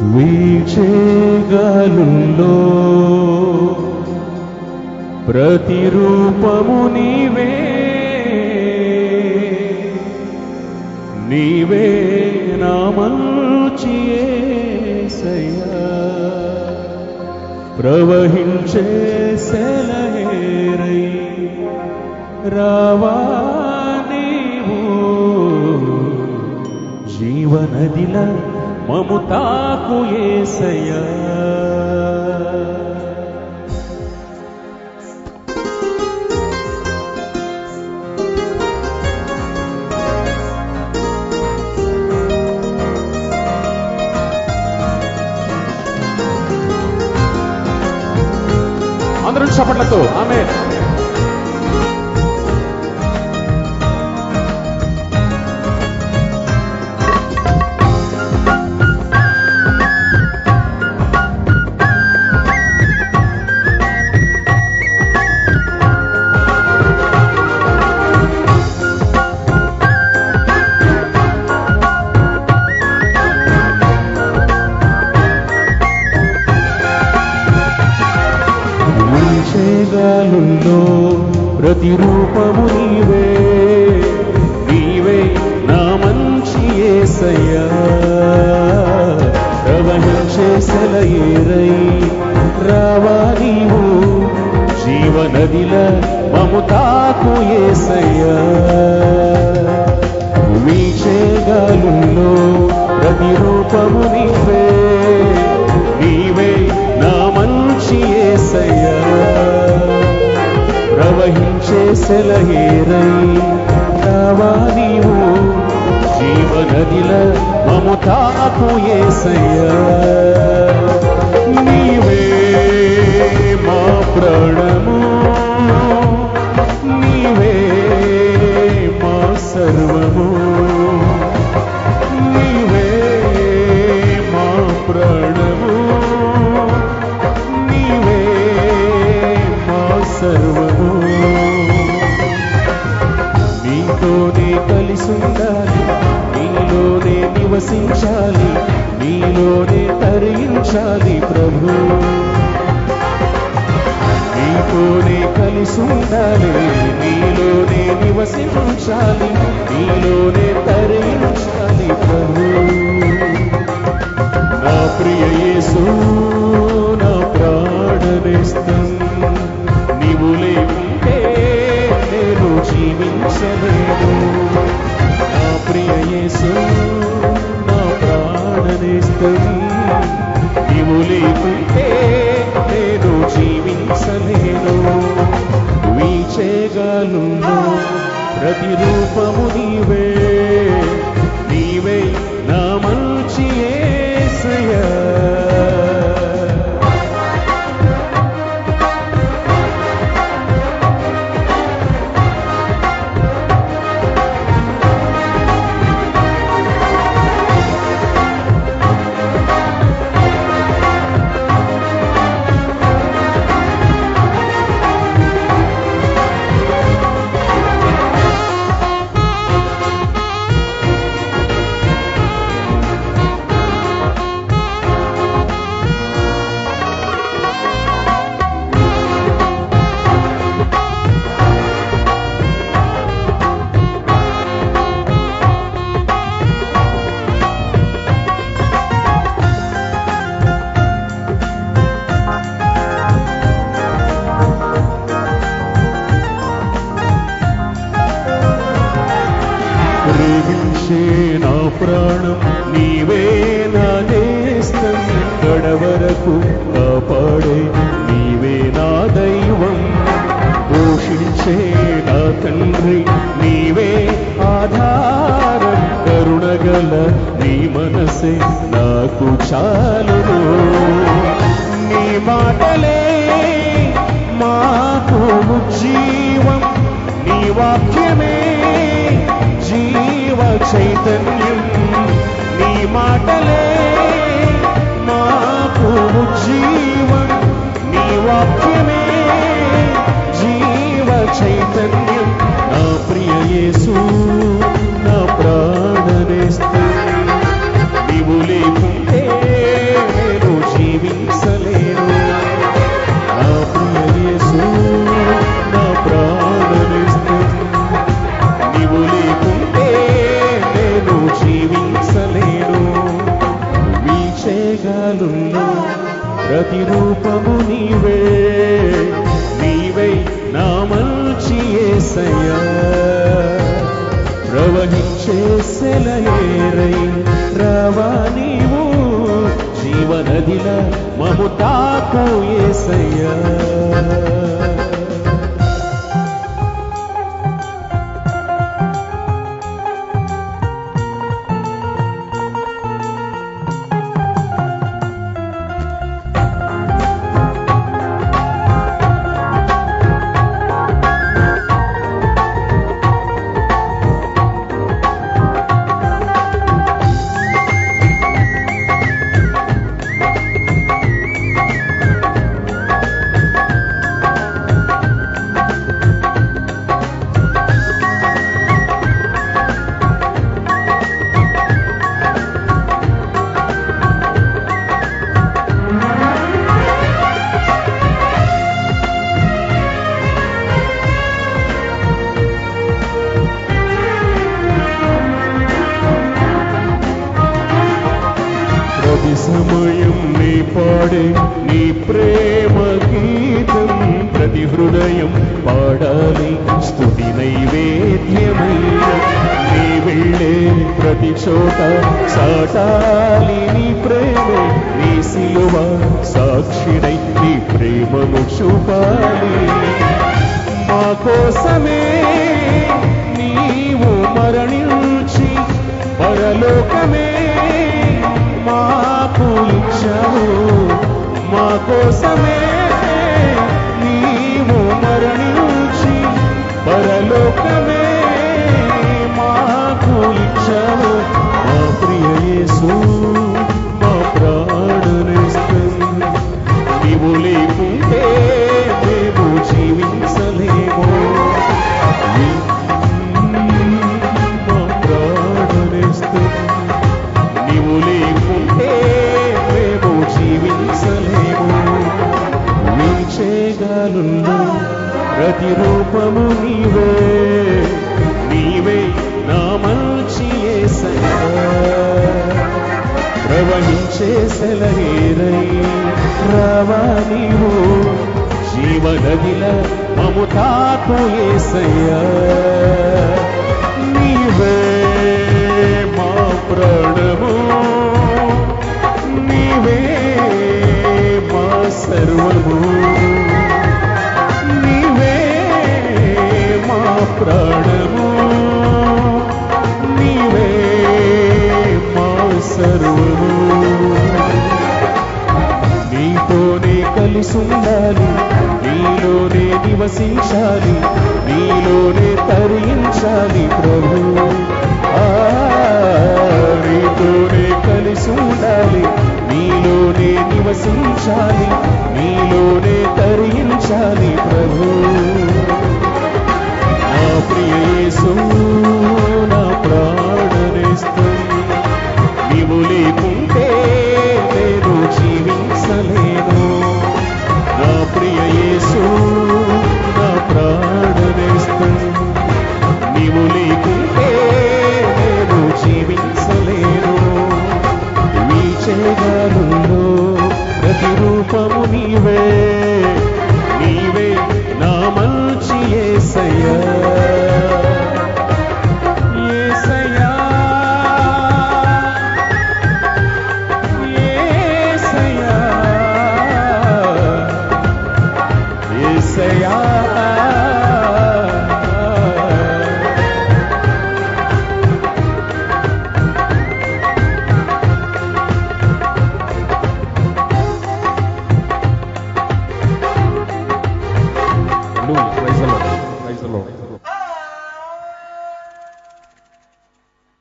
వీచేగాలుల్లో ప్రతిరూపము నీవే, నీవే నా మంచి యేసయ్యా. ప్రవహించే సెలయేరై రావా నీవు, జీవనదిల మము తాకు యేసయ్యా. అందరూ చప్పట్లతో ఆమేన్. వీచేగాలుల్లో ప్రతిరూపము నీవే, నీవే నా మంచి యేసయ్యా. ప్రవహించే సెలయేరై రావా నీవు, జీవనదిల మము తాకు యేసయ్యా. వీచేగాలుల్లో ప్రతిరూపము నీవే, నీవే నా మంచి యేసయ్యా. ప్రవహించే సెలయేరై రావా నీవు, జీవనదిల మము తాకు యేసయ్యా. నీవే మా ప్రాణము, నీవే మా సర్వము, నీవే మా ప్రాణము, నీవే మా సర్వము. నీతోనే కలిసి ఉండాలి, నీలోనే నివసించాలి, నీలోనే తరించాలి ప్రభు. నీతోనే కలిసి ఉండాలి, నీలోనే నివసించాలి, నీలోనే తరించాలి ప్రభు. నా ప్రియ యేసు నా ప్రాణనేస్తం, నీవు లేకుంటే నేను జీవించలేను. నా ప్రియ యేసు నా ప్రాణనేస్తం, నీవు లేకుంటే నేను జీవించలేను. వీచేగాలుల్లో ప్రతిరూపము నీవే, నీవే నా మంచి యేసయ్యా. ప్రేమించే నా ప్రాణం నీవే నా నేస్తం, గడవరకు కాపాడే నీవే నా దైవం. పోషించే నా తండ్రి నీవే ఆధారం, కరుణగల నీ మనసే నాకు చాలును. నీ మాటలే మాకు జీవం, నీ వాక్యమే జీవ చైతన్యం. నీ మాటలే మాకు జీవం, నీ వాక్యమే జీవ చైతన్యం. నా ప్రియ యేసు నా ప్రాణనేస్తం, నీవు లేకుంటే చేయగలున్నా ప్రతిరూపము నీవే నీవే నా మంచి యేసయ్యా ప్రవహించే సెలయేరై రావా నీవు జీవనదిలా మము తాకు యేసయ్యా ప్రతి సమయం నీ పాడే నీ ప్రేమ గీతం ప్రతి హృదయం పాడాలి స్తుతి నైవేద్యమైన నీ వెళ్ళే ప్రతి చోట సాటాలి నీ ప్రేమే నీ సిలువ సాక్షినై నీ ప్రేమను చూపాలి మా కోసమే నీవు మరణించి పరలోకమే మాకు ఇచ్చావు మా కోసమే నీవు మరణించి పరలోకమే మాకు ఇచ్చావు మా ప్రియ యేసు మా ప్రాణనేస్తం నీవు లేకుంటే మేము జీవించలేము మా ప్రాణనేస్తం నీవు లేకుంటే మేము జీవించలేము నీ చేయగలున్నా ప్రతిరూపము నీవే నీవే నా మంచి యేసయ్యా ప్రవహించే సెలయేరై రావా నీవు జీవనదిలా మము తాకు యేసయ్యా నీవే మా ప్రాణము నీవే మా సర్వము నీవే మా ప్రాణము నీవే మా సర్వము నీతోనే కలిసుండాలి నీలోనే నివసించాలి నీలోనే తరించాలి ప్రభు నీతోనే కలిసి ఉండాలి నీలోనే నివసించాలి నీలోనే తరించాలి ప్రభు నా ప్రియ యేసు నా ప్రాణనేస్తం నీవు లేకుంటే